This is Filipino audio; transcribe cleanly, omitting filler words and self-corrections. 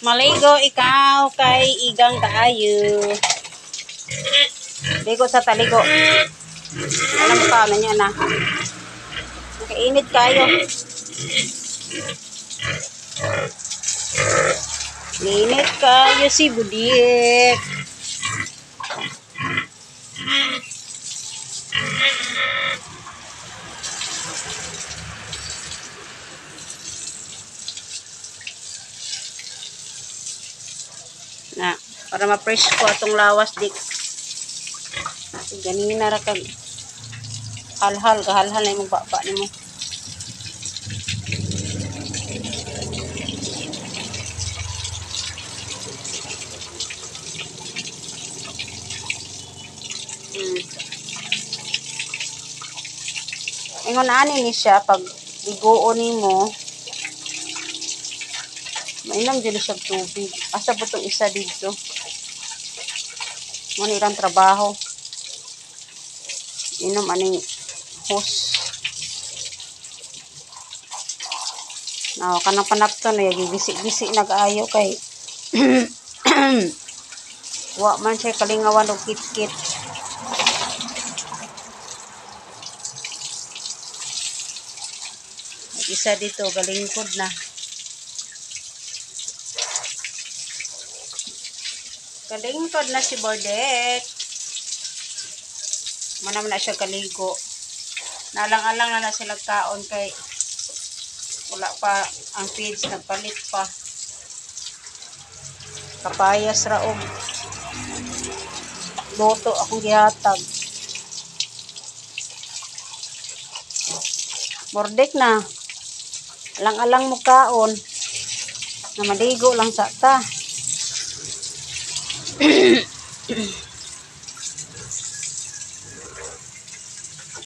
Maligo ikaw kay igang kaayo. Ligo sa taligo. Alam ka na niya na. Nakainit kayo. Init kayo si Budik. Na, para ma-fresh ko atong lawas dik. Ganina ra kag halhal kahalhal na imong baba nimo. Ingon ani ni siya pag liguon nimo. Mainam dili siya tubig. Asa po itong isa dito. Muna ilang trabaho. Inom aning hose. Now, kanang panapto na yung gisi-gisi nag-ayo kay wa man siya kalingawan o kit-kit. Isa dito, galingkod na. Kalingkod na si Bordek. Manam na siya kaligo. Nalang-alang na sila kaon kay wala pa ang feeds, nagpalit pa. Kapayas raog. Loto akong gihatag. Bordek na. Alang-alang mo kaon. Na maligo lang sa ta.